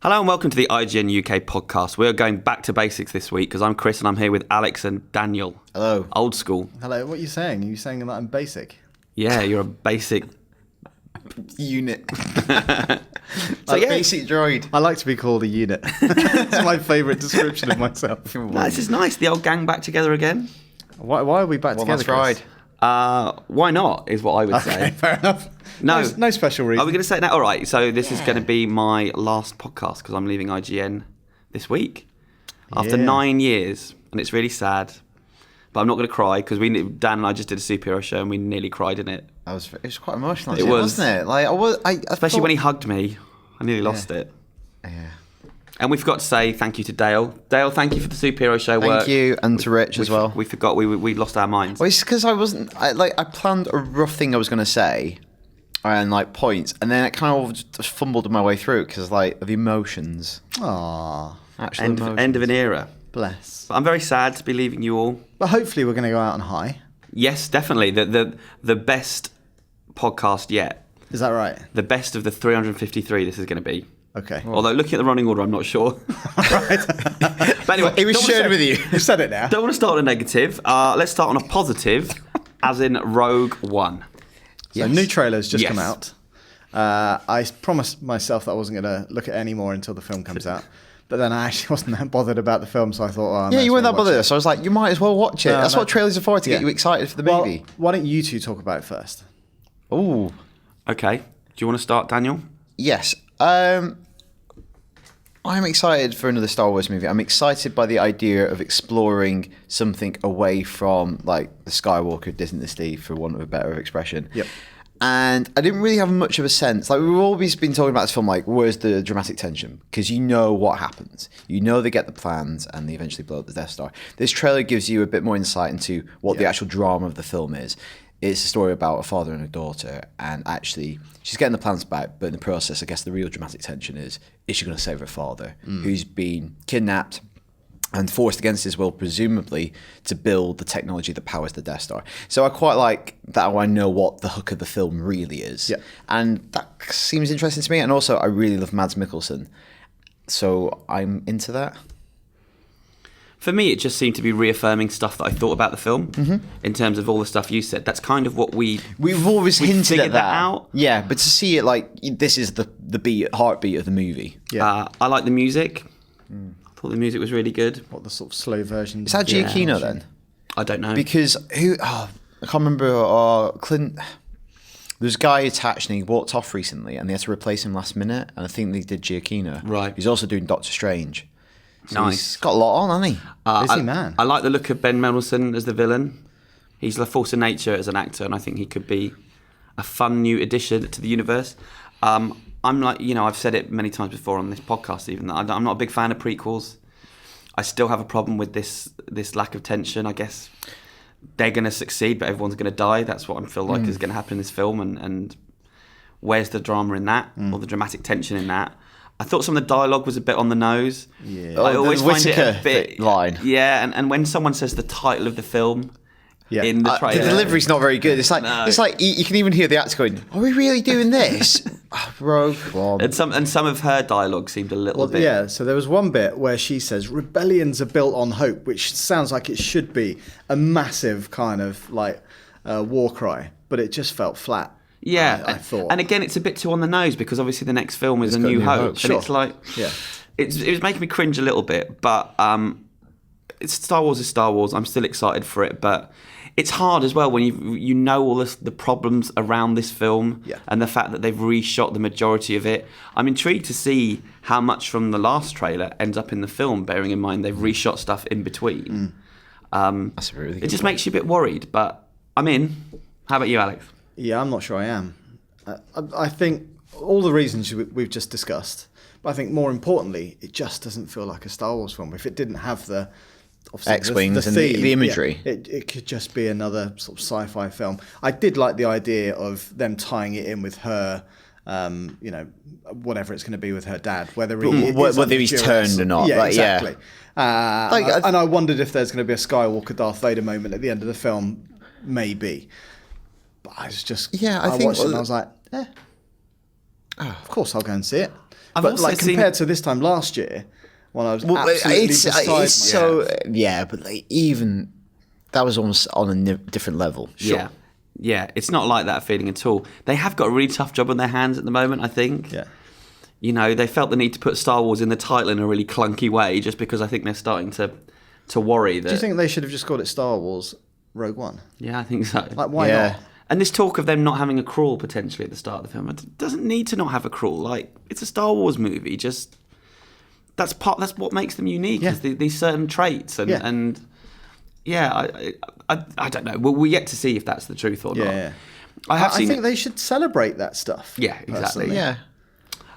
Hello and welcome to the IGN UK podcast. We're going back to basics this week because I'm Chris and I'm here with Alex and Daniel. Hello. Old school. Hello, what are you saying? Are you saying that I'm basic? Yeah, you're a basic unit. Basic droid. I like to be called a unit. It's my favourite description of myself. No, this is nice. The old gang back together again. Why are we back together, Chris? Why not, is what I would say. Okay, fair enough. No special reason. Are we going to say that? All right, so this is going to be my last podcast because I'm leaving IGN this week after 9 years, and it's really sad. But I'm not going to cry because Dan and I just did a superhero show and we nearly cried in it. It was quite emotional. It was, wasn't it? Like especially when he hugged me. I nearly lost it. Yeah. And we forgot to say thank you to Dale. Dale, thank you for the superhero show work. Thank you, and to Rich as well. We forgot. We lost our minds. Well, it's because I planned a rough thing I was going to say, and like points, and then it kind of just fumbled my way through because like of emotions. Aww. End of an era. Bless. But I'm very sad to be leaving you all. But hopefully we're going to go out on high. Yes, definitely. The best podcast yet. Is that right? The best of the 353 this is going to be. Okay. Although looking at the running order, I'm not sure. Right. But anyway, It was shared with you. You said it now. Don't want to start on a negative. Let's start on a positive, as in Rogue One. So new trailer's just Yes. come out. I promised myself that I wasn't going to look at any more until the film comes out. But then I actually wasn't that bothered about the film, so I thought, Yeah, you weren't that bothered. So I was like, you might as well watch it. No, That's no. what trailers are for, to get you excited for the movie. Why don't you two talk about it first? Ooh. Okay. Do you want to start, Daniel? Yes. I'm excited for another Star Wars movie. I'm excited by the idea of exploring something away from like the Skywalker dynasty, for want of a better expression. Yep. And I didn't really have much of a sense. Like, we've always been talking about this film, like, where's the dramatic tension? Because you know what happens. You know they get the plans and they eventually blow up the Death Star. This trailer gives you a bit more insight into what the actual drama of the film is. It's a story about a father and a daughter, and actually she's getting the plans back, but in the process, I guess the real dramatic tension is she going to save her father, who's been kidnapped and forced against his will, presumably, to build the technology that powers the Death Star. So I quite like that. I know what the hook of the film really is. Yeah. And that seems interesting to me. And also, I really love Mads Mikkelsen. So I'm into that. For me, it just seemed to be reaffirming stuff that I thought about the film in terms of all the stuff you said. That's kind of what we've always hinted figured at that. out. Yeah, but to see it like this is the heartbeat of the movie. Yeah. I like the music. I thought the music was really good. What the sort of slow version? Is that Giacchino then? I don't know. Because I can't remember. Clint. There's a guy attached and he walked off recently, and they had to replace him last minute. And I think they did Giacchino. Right. He's also doing Doctor Strange. So Nice. He's got a lot on, hasn't he? Busy man. I like the look of Ben Mendelsohn as the villain. He's a force of nature as an actor, and I think he could be a fun new addition to the universe. I'm like, I've said it many times before on this podcast, even that I'm not a big fan of prequels. I still have a problem with this lack of tension. I guess they're going to succeed, but everyone's going to die. That's what I feel like is going to happen in this film. And where's the drama in that, or the dramatic tension in that? I thought some of the dialogue was a bit on the nose. Yeah. I always find it a bit line. Yeah, and when someone says the title of the film in the trailer, the delivery's not very good. It's like you can even hear the actor going, "Are we really doing this?" Rogue One. and some of her dialogue seemed a little bit. Yeah, so there was one bit where she says rebellions are built on hope, which sounds like it should be a massive kind of like war cry, but it just felt flat. Yeah, I thought. And again, it's a bit too on the nose because obviously the next film is A New Hope. Sure. And it's like, it was making me cringe a little bit, but it's Star Wars is Star Wars. I'm still excited for it, but it's hard as well when you know all the problems around this film and the fact that they've reshot the majority of it. I'm intrigued to see how much from the last trailer ends up in the film, bearing in mind they've reshot stuff in between. That's a really good it just point. makes you a bit worried, but I'm in. How about you, Alex? Yeah, I'm not sure I am. I think all the reasons we've just discussed, but I think more importantly, it just doesn't feel like a Star Wars film. If it didn't have the X-Wings and theme, the imagery. it could just be another sort of sci-fi film. I did like the idea of them tying it in with her, whatever it's going to be with her dad, whether he's turned or not. Yeah, like, exactly. Yeah. And I wondered if there's going to be a Skywalker Darth Vader moment at the end of the film. Maybe. But I was just, I I think watched it and I was like, of course I'll go and see it. but also like seen- compared to this time last year, when I was absolutely beside myself. but like even that was almost on a different level. Yeah. Yeah, it's not like that feeling at all. They have got a really tough job on their hands at the moment, I think. Yeah. You know, they felt the need to put Star Wars in the title in a really clunky way just because I think they're starting to worry that... Do you think they should have just called it Star Wars Rogue One? Yeah, I think so. Like, why Yeah. not? And this talk of them not having a crawl potentially at the start of the film, it doesn't need to not have a crawl. Like, it's a Star Wars movie. Just that's what makes them unique. Yeah. Is these certain traits and I don't know. Well, we're yet to see if that's the truth or not. Yeah. I think they should celebrate that stuff. Yeah, exactly. personally. Yeah.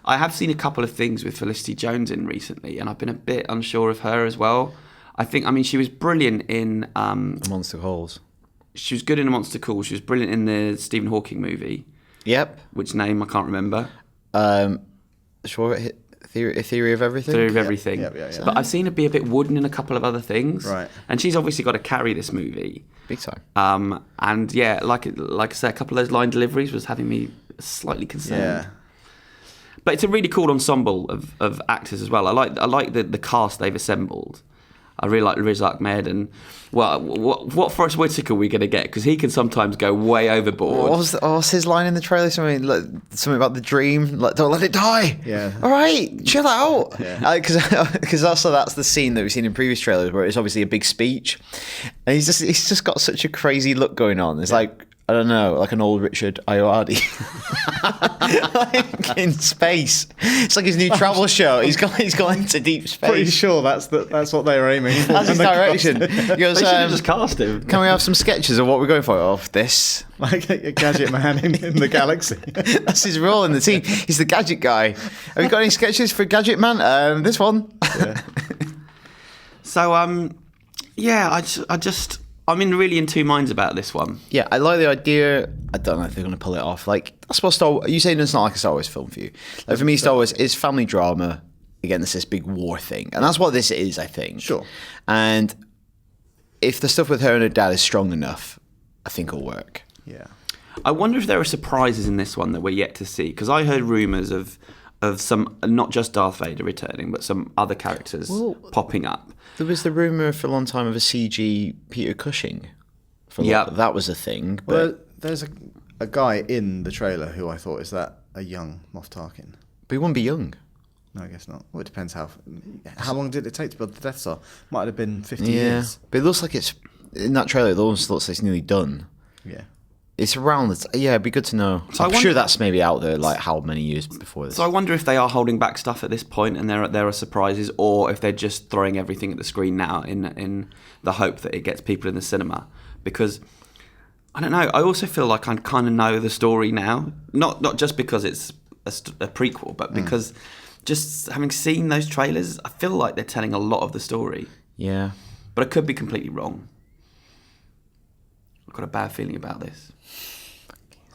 I have seen a couple of things with Felicity Jones in recently, and I've been a bit unsure of her as well. I mean, she was brilliant in Monster Calls. She was good in A Monster Calls. She was brilliant in the Stephen Hawking movie. Yep. Which name I can't remember. Sure. Theory of Everything. Theory of Everything. Yeah. But I've seen her be a bit wooden in a couple of other things. Right. And she's obviously got to carry this movie. Big time. And yeah, like I say, a couple of those line deliveries was having me slightly concerned. Yeah. But it's a really cool ensemble of actors as well. I like the cast they've assembled. I really like Riz Ahmed and what Forrest Whitaker are we going to get? Because he can sometimes go way overboard. What was his line in the trailer? Something about the dream. Like, don't let it die. Yeah. All right, chill out. Yeah. Because also that's the scene that we've seen in previous trailers where it's obviously a big speech, and he's just got such a crazy look going on. It's like, I don't know, like an old Richard Ayoade. Like in space. It's like his new travel show. He's gone into deep space. Pretty sure that's what they were aiming for. That's his direction. He goes, They should have just cast him. can we have some sketches of what we're going for? Of this. Like a gadget man in the galaxy. That's his role in the team. He's the gadget guy. Have you got any sketches for Gadget Man? This one. Yeah. So I'm really in two minds about this one. Yeah, I like the idea. I don't know if they're going to pull it off. Like, that's what Star Wars... You saying it's not like a Star Wars film for you. Like, for me, Star Wars is family drama. Again, it's this big war thing. And that's what this is, I think. Sure. And if the stuff with her and her dad is strong enough, I think it'll work. Yeah. I wonder if there are surprises in this one that we're yet to see. Because I heard rumours of some, not just Darth Vader returning, but some other characters popping up. There was the rumour for a long time of a CG Peter Cushing. That was a thing. But Well, there's a guy in the trailer who I thought, is that a young Moff Tarkin? he wouldn't be young. No, I guess not. Well, it depends how long did it take to build the Death Star? Might have been 50 Yeah. years. But it looks like it's... In that trailer, it almost looks like it's nearly done. Yeah. It's around it'd be good to know. So I'm sure that's maybe out there, like how many years before this. So I wonder if they are holding back stuff at this point and there are surprises, or if they're just throwing everything at the screen now in the hope that it gets people in the cinema. Because, I don't know, I also feel like I kind of know the story now. Not just because it's a prequel, but because just having seen those trailers, I feel like they're telling a lot of the story. Yeah. But I could be completely wrong. I've got a bad feeling about this.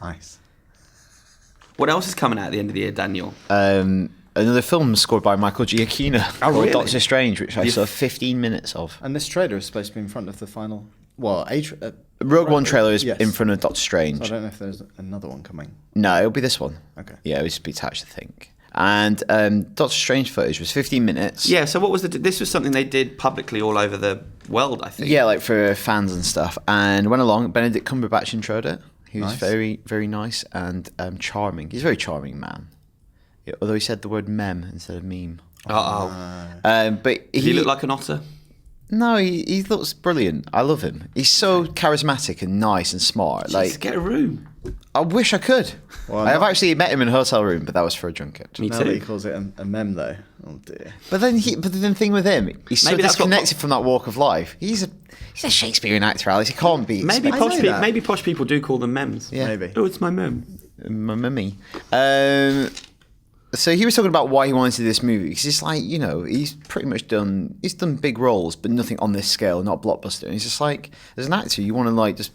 Nice. What else is coming out at the end of the year, Daniel? Another film scored by Michael Giacchino called really? Doctor Strange, which I saw 15 minutes of. And this trailer is supposed to be in front of the final... Well, Rogue One trailer is yes. in front of Doctor Strange. So I don't know if there's another one coming. No, it'll be this one. Okay. Yeah, it'll just be attached, I think. And Doctor Strange footage was 15 minutes. Yeah, so what was this was something they did publicly all over the world, I think. Yeah, like for fans and stuff. And went along, Benedict Cumberbatch introed it. He was Nice. very, very nice and charming. He's a very charming man. Yeah, although he said the word mem instead of meme. But Did he look like an otter? No, he looks brilliant. I love him. He's so charismatic and nice and smart. Just get a room. I wish I could. Well, I've actually met him in a hotel room, but that was for a junket. Me Now too. that he calls it a mem, though. Oh, dear. But the thing with him, he's so Maybe that's what- disconnected from that walk of life. He's a Shakespearean actor, Alex. He can't be. Maybe expected. posh people do call them mems. Yeah. Maybe. Oh, it's my mem. My mummy. So he was talking about why he wanted to do this movie because it's like, you know, he's pretty much done. He's done big roles, but nothing on this scale, not blockbuster. And he's just like, as an actor, you want to like just.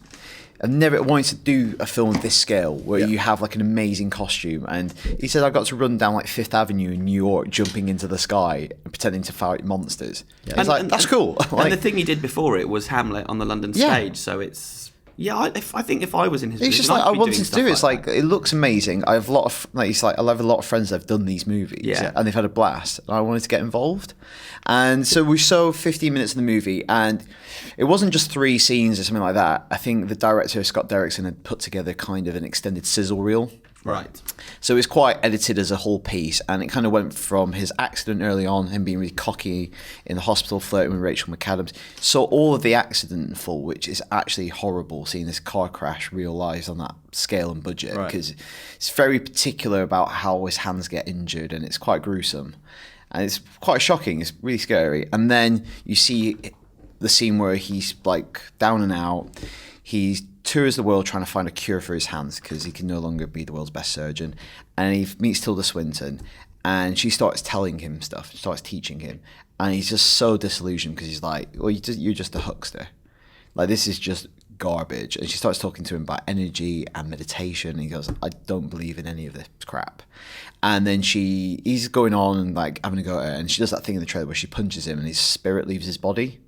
I've never wanted to do a film of this scale where you have like an amazing costume. And he said I got to run down like Fifth Avenue in New York, jumping into the sky and pretending to fight monsters. Yeah. It's like that's cool. And the thing he did before it was Hamlet on the London stage, so it's Yeah, I think if I was in his It's position, just like I'd I be wanted doing to do it. It's stuff like it looks amazing. I have a lot of I have a lot of friends that have done these movies, Yeah. and they've had a blast. And I wanted to get involved, and so we saw 15 minutes of the movie, and it wasn't just 3 scenes or something like that. I think the director Scott Derrickson had put together kind of an extended sizzle reel. Right. So it was quite edited as a whole piece, and it kind of went from his accident early on, him being really cocky in the hospital, flirting with Rachel McAdams, so all of the accident in full, which is actually horrible, seeing this car crash realised on that scale and budget, because it's very particular about how his hands get injured, and it's quite gruesome, and it's quite shocking. It's really scary. And then you see the scene where he's like down and out. He tours the world trying to find a cure for his hands because he can no longer be the world's best surgeon. And he meets Tilda Swinton, and she starts telling him stuff, starts teaching him. And he's just so disillusioned because he's like, well, you're just a huckster. Like, this is just garbage. And she starts talking to him about energy and meditation. And he goes, I don't believe in any of this crap. And then he's going on and like having a go at her. And she does that thing in the trailer where she punches him and his spirit leaves his body.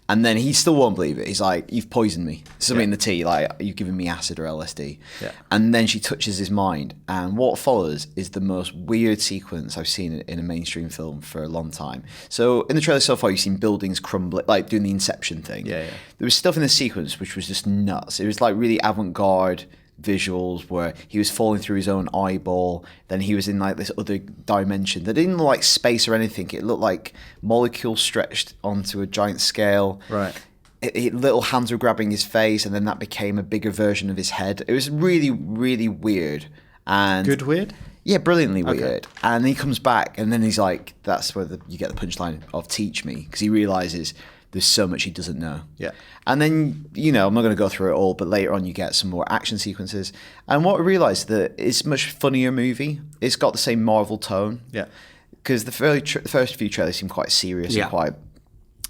And then he still won't believe it. He's like, you've poisoned me. Something in the tea, like, you've given me acid or LSD. Yeah. And then she touches his mind. And what follows is the most weird sequence I've seen in a mainstream film for a long time. So in the trailer so far, you've seen buildings crumbling, like doing the Inception thing. Yeah. There was stuff in the sequence which was just nuts. It was like really avant-garde visuals where he was falling through his own eyeball, then he was in like this other dimension that didn't look like space or anything. It looked like molecules stretched onto a giant scale. Right. Little hands were grabbing his face, and then that became a bigger version of his head. It was really, really weird. And Good weird? yeah, brilliantly weird. And he comes back, and then he's like, that's where you get the punchline of teach me, because he realizes there's so much he doesn't know. Yeah. And then, I'm not going to go through it all, but later on you get some more action sequences. And what I realised that it's a much funnier movie. It's got the same Marvel tone. Yeah. Because the first few trailers seem quite serious and quite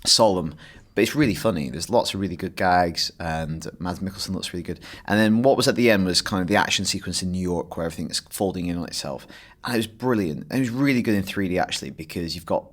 solemn. But it's really funny. There's lots of really good gags, and Mads Mikkelsen looks really good. And then what was at the end was kind of the action sequence in New York where everything's folding in on itself. And it was brilliant. And it was really good in 3D, actually, because you've got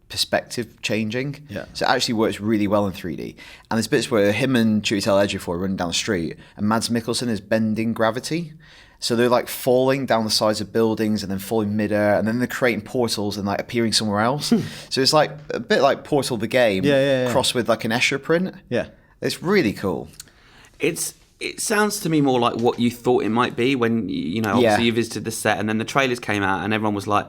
perspective changing. Yeah. So it actually works really well in 3D. And there's bits where him and Chiwetel Ejiofor are running down the street, and Mads Mikkelsen is bending gravity. So they're like falling down the sides of buildings and then falling midair, and then they're creating portals and like appearing somewhere else. So it's like a bit like Portal the game, crossed with like an Escher print. Yeah. It's really cool. It sounds to me more like what you thought it might be when obviously you visited the set, and then the trailers came out and everyone was like,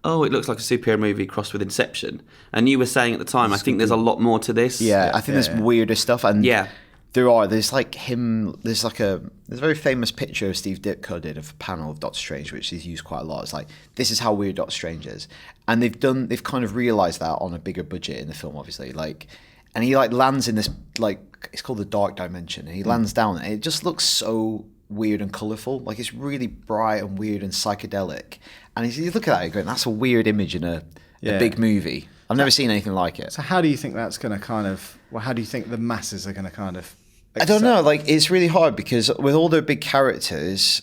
oh, it looks like a superhero movie crossed with Inception. And you were saying at the time, I think there's a lot more to this. Yeah, I think there's weirder stuff. And yeah. There's a very famous picture Steve Ditko did of a panel of Doctor Strange, which he's used quite a lot. It's like, this is how weird Doctor Strange is. And they've kind of realised that on a bigger budget in the film, obviously. And he lands in this, it's called the Dark Dimension. And he lands down, and it just looks so weird and colourful. Like, it's really bright and weird and psychedelic. And you look at that, you're going, that's a weird image in a big movie. I've never seen anything like it. So how do you think that's going to how do you think the masses are going to kind of accept? I don't know. It's really hard because with all their big characters,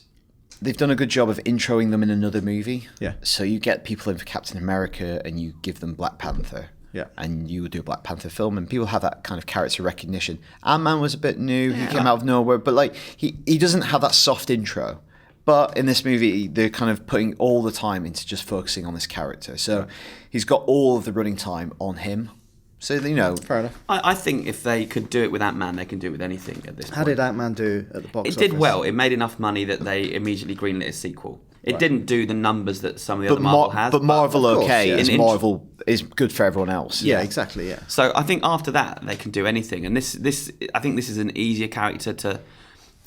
they've done a good job of introing them in another movie. Yeah. So you get people in for Captain America and you give them Black Panther. Yeah. And you would do a Black Panther film, and people have that kind of character recognition. Ant-Man was a bit new. He came out of nowhere, but he doesn't have that soft intro. But in this movie, they're kind of putting all the time into just focusing on this character. So he's got all of the running time on him. So, Fair enough. I think if they could do it with Ant-Man, they can do it with anything at this point. How did Ant-Man do at the box office? It did well. It made enough money that they immediately greenlit a sequel. It didn't do the numbers that some of the other Marvel has. But Marvel, of course, yeah. Marvel is good for everyone else. Yeah, exactly, yeah. So I think after that, they can do anything. And I think this is an easier character to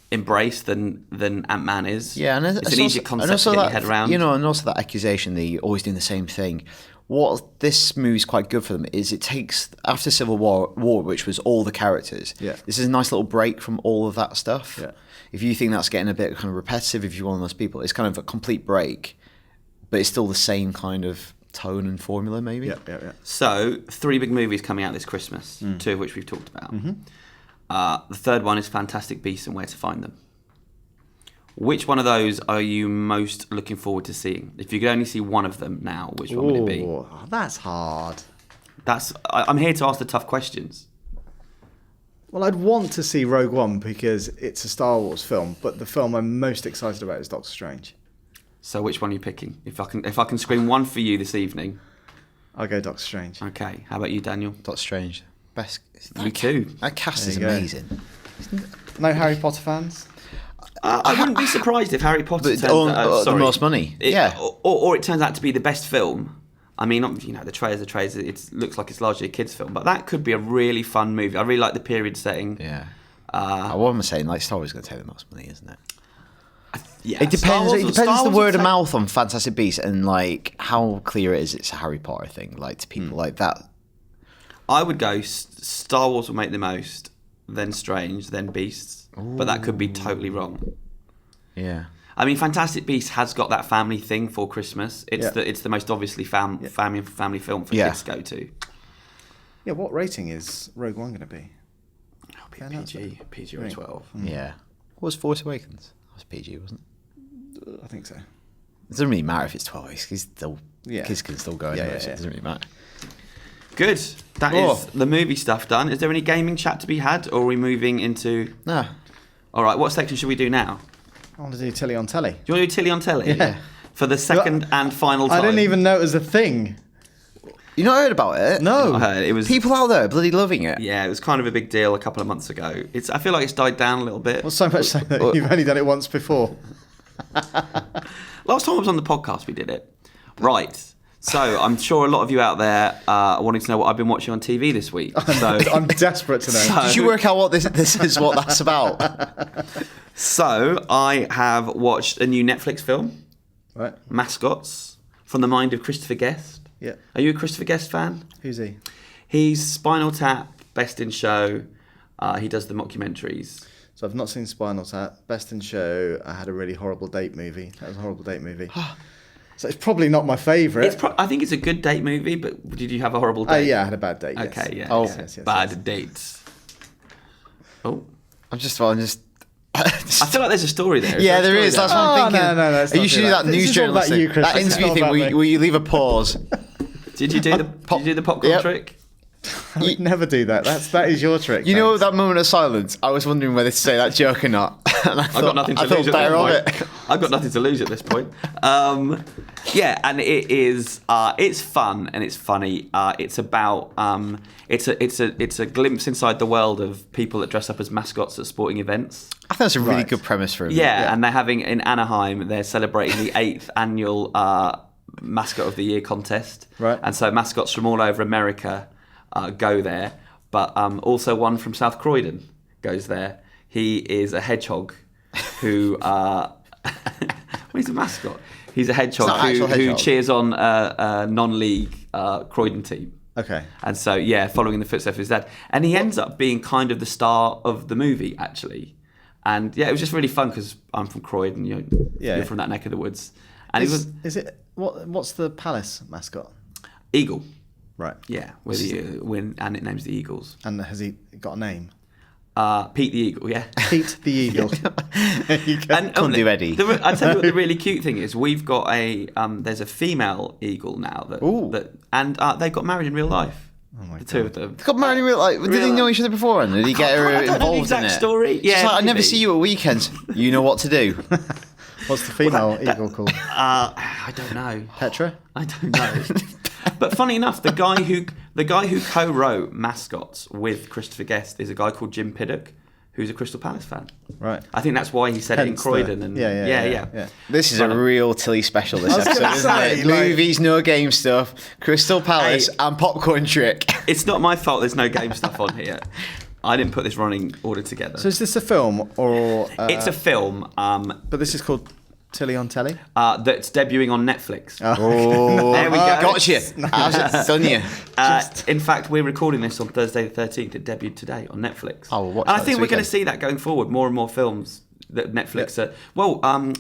embrace than Ant-Man is. Yeah, and it's an easier concept to get your head around. And also that accusation that you're always doing the same thing. What this movie's quite good for them is it takes, after Civil War, which was all the characters, this is a nice little break from all of that stuff. Yeah. If you think that's getting a bit kind of repetitive, if you're one of those people, it's kind of a complete break, but it's still the same kind of tone and formula, maybe. Yeah. So, 3 big movies coming out this Christmas, 2 of which we've talked about. The third one is Fantastic Beasts and Where to Find Them. Which one of those are you most looking forward to seeing? If you could only see one of them now, which one would it be? Oh, that's hard. I'm here to ask the tough questions. Well, I'd want to see Rogue One because it's a Star Wars film, but the film I'm most excited about is Doctor Strange. So which one are you picking? If I can screen one for you this evening. I'll go Doctor Strange. Okay. How about you, Daniel? Doctor Strange. Best. Me too. That cast There is you go. amazing. No Harry Potter fans? I wouldn't be surprised if Harry Potter But turns the most money. Yeah. Or it turns out to be the best film. I mean, the trailers. It looks like it's largely a kids' film, but that could be a really fun movie. I really like the period setting. Yeah. What am I saying? Like, Star Wars is going to take the most money, isn't it? Yeah, It depends. It depends Star the Wars word would of take- mouth on Fantastic Beasts and like how clear it is it's a Harry Potter thing. Like to people like that. I would go Star Wars will make the most, then Strange, then Beasts, but that could be totally wrong. Yeah. I mean, Fantastic Beasts has got that family thing for Christmas. It's the most obviously family film for kids to go to. Yeah, what rating is Rogue One going to be? It'll be PG or 12. Yeah. What was Force Awakens? That was PG, wasn't it? I think so. It doesn't really matter if it's 12. Kids can still go anyway, yeah, so it yeah. doesn't really matter. Good. That is the movie stuff done. Is there any gaming chat to be had, or are we moving into... No. All right, what section should we do now? I want to do Tilly on Telly. Do you want to do Tilly on Telly? Yeah. For the second and final time. I didn't even know it was a thing. You not heard about it? No. I heard it was... People out there are bloody loving it. Yeah, it was kind of a big deal a couple of months ago. I feel like it's died down a little bit. Well, so much so that you've only done it once before. Last time I was on the podcast, we did it. Right. So I'm sure a lot of you out there are wanting to know what I've been watching on TV this week. So I'm desperate to know. Did you work out what this is what that's about? So I have watched a new Netflix film, Right. Mascots, from the mind of Christopher Guest. Yeah. Are you a Christopher Guest fan? Who's he? He's Spinal Tap, Best in Show. He does the mockumentaries. So I've not seen Spinal Tap. Best in Show, I had a really horrible date movie. That was a horrible date movie. So it's probably not my favourite. I think it's a good date movie, but did you have a horrible date? Yeah, I had a bad date. Yes. Okay, yeah. Oh, yeah. Bad dates. Oh. I'm just I feel like there's a story there. Yeah, there is. That's what I'm thinking. No, it's not You should do that. that This news is all about journalistic. you, Chris. That This is interview not thing about where me. you leave a pause. Did you do the popcorn Yep. trick? I would never do that. That is your trick. You know thanks. that moment of silence? I was wondering whether to say that joke or not. And I've got nothing to I lose thought at better of this it. point. I've got nothing to lose at this point. Yeah, and it is. It's fun and it's funny. It's about. It's a glimpse inside the world of people that dress up as mascots at sporting events. I think that's a really Right. good premise for a Yeah, and they're having in Anaheim. They're celebrating the 8th annual Mascot of the Year contest. Right. And so mascots from all over America go there, but also one from South Croydon goes there. He is a hedgehog who. Well, he's a mascot. He's a hedgehog not an actual who hedgehog. cheers on a non-league Croydon team. Okay. And so, yeah, following in the footsteps of his dad. And he ends up being kind of the star of the movie, actually. And, yeah, it was just really fun because I'm from Croydon, you're from that neck of the woods. And he was Is it what's the Palace mascot? Eagle, Right. yeah, and it names the Eagles. And has he got a name? Pete the Eagle, yeah. Pete the Eagle. There you go. And Couldn't do Eddie. I tell you what, the really cute thing is we've got there's a female eagle now and they got married in real life. Oh my the two of them. They got married in real life. Did they know each other before? And did he get her I don't know the involved in exact it? story. She's Yeah, like, I never maybe. see you at weekends. You know what to do. What's the female eagle called? I don't know. Petra? I don't know. But funny enough, the guy who co-wrote Mascots with Christopher Guest is a guy called Jim Piddock, who's a Crystal Palace fan. Right. I think that's why he said it in Hence the- Croydon. yeah. This is a real Tilly special, this I was episode, gonna isn't say, it? like- Movies, no game stuff, Crystal Palace, Hey. and Popcorn Trick. It's not my fault there's no game stuff on here. I didn't put this running order together. So is this a film or? It's a film But this is called Tilly on Telly. that's debuting on Netflix. Oh, There we go. Got you. I've done you. In fact, we're recording this on Thursday the 13th. It debuted today on Netflix. Oh, we'll watch and I that think this we're going to weekend. see that going forward. More and more films that Netflix are. Well,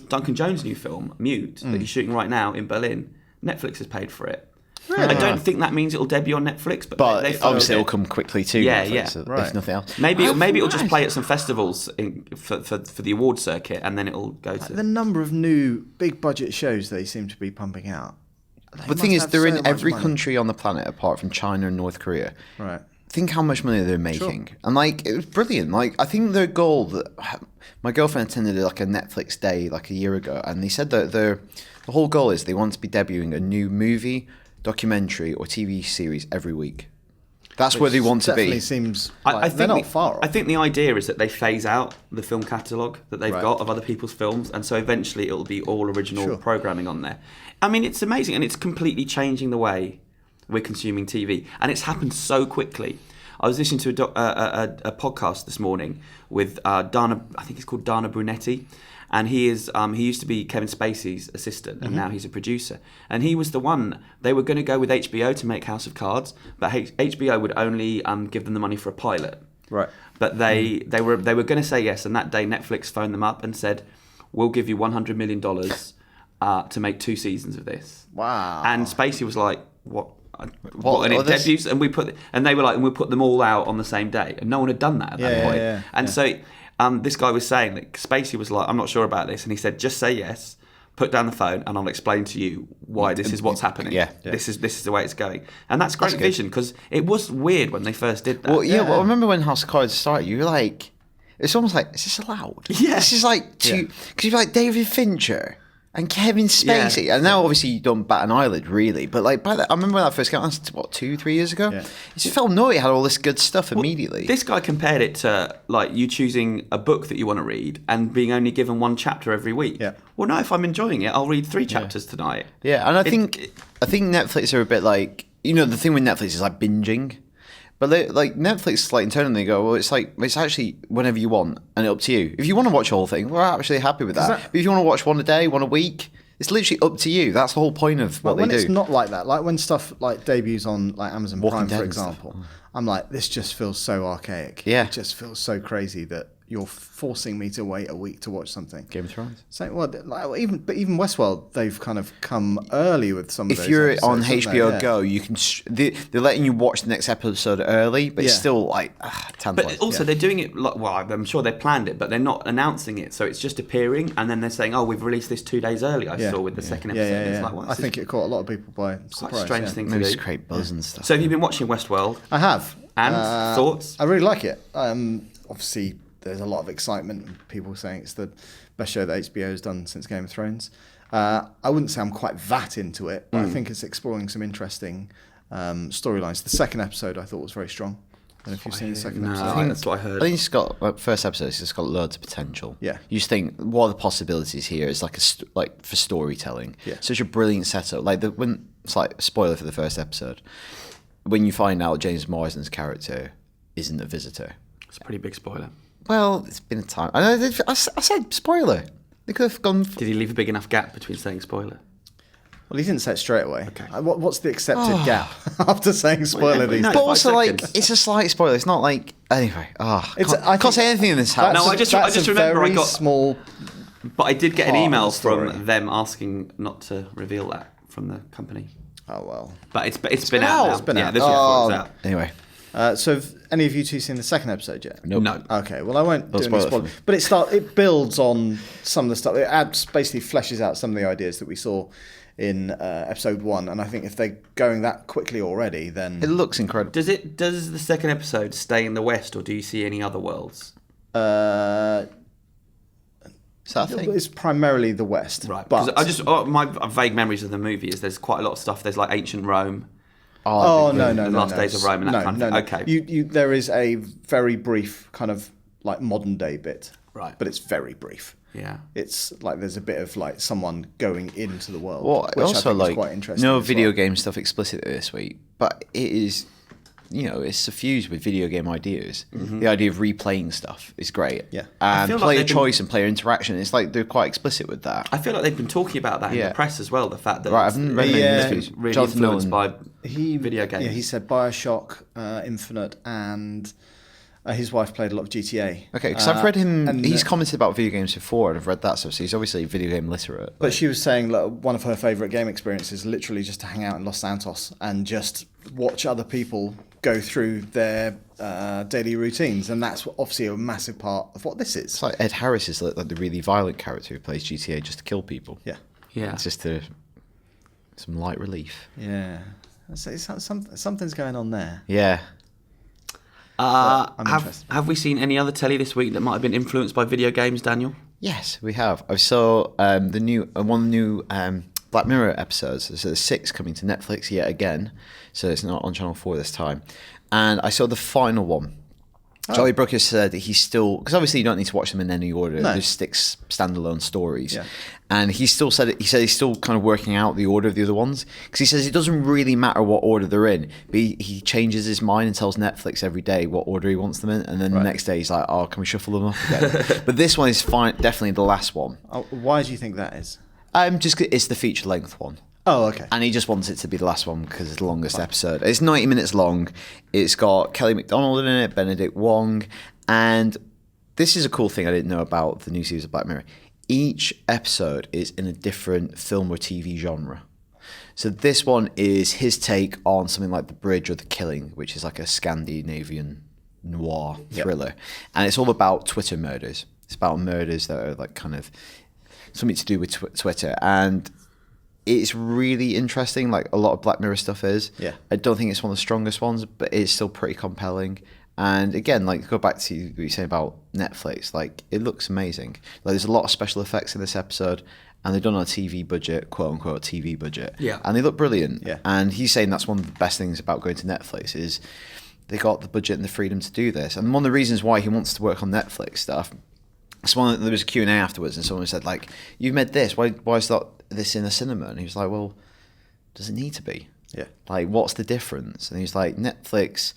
Duncan Jones' new film, Mute, that he's shooting right now in Berlin, Netflix has paid for it. I don't think that means it'll debut on Netflix, but But they obviously it. it'll come quickly too. Yeah, Netflix, yeah. so Right. If nothing else. Maybe it'll just play at some festivals for the award circuit, and then it'll go to. The number of new big budget shows they seem to be pumping out. But the thing is, they're in every country on the planet apart from China and North Korea. Right. think how much money they're making, and like it was brilliant. Like I think their goal that my girlfriend attended like a Netflix day like a year ago, and they said that the whole goal is they want to be debuting a new movie, documentary, or TV series every week. That's where they want to be. Definitely seems like I think they're not far off. I think the idea is that they phase out the film catalogue that they've Right. got of other people's films, and so eventually it'll be all original Sure. programming on there. I mean, it's amazing, and it's completely changing the way we're consuming TV, and it's happened so quickly. I was listening to a podcast this morning with Dana. I think it's called Dana Brunetti. And he used to be Kevin Spacey's assistant, and now he's a producer. And he was the one, they were going to go with HBO to make House of Cards, but HBO would only give them the money for a pilot. Right. But they were going to say yes, and that day Netflix phoned them up and said, "We'll give you $100 million to make 2 seasons of this." Wow. And Spacey was like, "What?" And it this- debuts, and they were like, and we put them all out on the same day, and no one had done that at that point. Yeah. And so this guy was saying that Spacey was like, "I'm not sure about this," and he said, "Just say yes, put down the phone, and I'll explain to you why this is what's happening. Yeah. This is the way it's going." And that's great vision, because it was weird when they first did that. Well, well, I remember when House of Cards started, you were like, it's almost like, is this allowed? Yeah. This is like because you've like David Fincher and Kevin Spacey, Yeah. and now obviously you don't bat an eyelid really, but like by that, I remember when that first came out, that's what 2-3 years ago. Yeah. It just felt naughty. It had all this good stuff immediately. This guy compared it to like you choosing a book that you want to read and being only given 1 chapter every week. Yeah. Well, no, if I'm enjoying it, I'll read 3 chapters tonight. Yeah, and I think Netflix are a bit like, the thing with Netflix is like binging. But like Netflix, like internally, they go, well, it's actually whenever you want, and up to you. If you want to watch the whole thing, we're actually happy with that. But if you want to watch one a day, one a week, it's literally up to you. That's the whole point of what they when do. it's not like that, like when stuff like debuts on like Amazon Walking Prime, Dead for and stuff. example, I'm like, this just feels so archaic. Yeah. It just feels so crazy that you're forcing me to wait a week to watch something. Game of Thrones. So even Westworld, they've kind of come early with some of If those you're episodes, on haven't HBO they? Yeah. Go, you can they're letting you watch the next episode early, but it's Yeah. still like tantalizing. But also, they're doing it, I'm sure they planned it, but they're not announcing it. So it's just appearing, and then they're saying, "Oh, we've released this 2 days early." I saw with the second episode. Yeah. It's like, well, I think it caught a lot of people by quite surprise. a strange yeah. thing to maybe do. just create buzz and stuff. So have you been watching Westworld? I have. And thoughts? I really like it. Obviously, there's a lot of excitement. People saying it's the best show that HBO has done since Game of Thrones. I wouldn't say I'm quite that into it, but I think it's exploring some interesting storylines. The second episode I thought was very strong. I don't know if you've seen the second No, episode. that's what I heard. I think it's got first episode. It's just got loads of potential. Yeah. You just think, what are the possibilities here? It's like like for storytelling. Yeah. Such a brilliant setup. Like when it's like spoiler for the first episode, when you find out James Marsden's character isn't a visitor. It's a pretty big spoiler. Well, it's been a time. I said spoiler. They could have gone. Did he leave a big enough gap between saying spoiler? Well, he didn't say it straight away. Okay. What's the accepted gap after saying spoiler these no, days? But also, 5 like, seconds. it's a slight spoiler. It's not like anyway. I can't say anything in this house. No, I just remember I got small. But I did get an part of email the story. from them asking not to reveal that from the company. Oh well. But it's been out now. It's been yeah, out. this week before it's out. Anyway, So have any of you two seen the second episode yet? nope. No. Okay, well I won't do any spoil it for spoilers, me. but it builds on some of the stuff. It basically fleshes out some of the ideas that we saw in episode 1, and I think if they're going that quickly already, then It looks incredible. Does the second episode stay in the West, or do you see any other worlds? Is that a thing? it's primarily the West. Right. Because But my vague memories of the movie is there's quite a lot of stuff. There's like ancient Rome. oh no, The Last Days of Rome and that kind of thing. Okay. You there is a very brief kind of like modern day bit. Right. But it's very brief. Yeah. It's like there's a bit of like someone going into the world, Well, which also I think like is quite interesting. no as video well. game stuff explicitly this week, but it is, it's suffused with video game ideas. The idea of replaying stuff is great. Yeah. and feel like player they've been- choice and player interaction. It's like they're quite explicit with that. I feel like they've been talking about that in Yeah. the press as well. The fact that Right, I haven't read any it's interviews. been really Jonathan influenced Nolan. by video games. Yeah, he said Bioshock, Infinite, and his wife played a lot of GTA. Okay, because I've read him. and, He's commented about video games before, and I've read that stuff. So he's obviously video game literate. But she was saying like, one of her favourite game experiences, literally just to hang out in Los Santos and just watch other people go through their daily routines, and that's obviously a massive part of what this is. It's like Ed Harris is like the really violent character who plays GTA just to kill people. Yeah, Yeah. It's just some light relief. yeah. Something's going on there. Yeah. I'm interested. Have we seen any other telly this week that might have been influenced by video games, Daniel? Yes, we have. I saw the new one of the new Black Mirror episodes. So there's 6 coming to Netflix yet again. So it's not on Channel 4 this time. And I saw the final one. Charlie Brooker said that he's still, because obviously you don't need to watch them in any order. No. There's 6 standalone stories. Yeah. And he still said it. He said he's still kind of working out the order of the other ones, because he says it doesn't really matter what order they're in. But he changes his mind and tells Netflix every day what order he wants them in, and then the next day he's like, "Oh, can we shuffle them up again?" But this one is definitely the last one. Oh, why do you think that is? Just it's the feature length one. Oh, okay. And he just wants it to be the last one because it's the longest episode. It's 90 minutes long. It's got Kelly MacDonald in it, Benedict Wong. And this is a cool thing I didn't know about the new series of Black Mirror. Each episode is in a different film or TV genre. So this one is his take on something like The Bridge or The Killing, which is like a Scandinavian noir thriller. And it's all about Twitter murders. It's about murders that are like kind of something to do with Twitter. And it's really interesting, like a lot of Black Mirror stuff is. Yeah. I don't think it's one of the strongest ones, but it's still pretty compelling. And again, like go back to what you say about Netflix, like it looks amazing. Like there's a lot of special effects in this episode, and they're done on a TV budget, quote unquote TV budget. Yeah. And they look brilliant. Yeah. And he's saying that's one of the best things about going to Netflix is they got the budget and the freedom to do this. And one of the reasons why he wants to work on Netflix stuff, there was a Q&A afterwards, and someone said like, "You've made this. Why is that this in a cinema?" And he was like, "Well, does it need to be? Yeah. Like, what's the difference?" And he's like, "Netflix,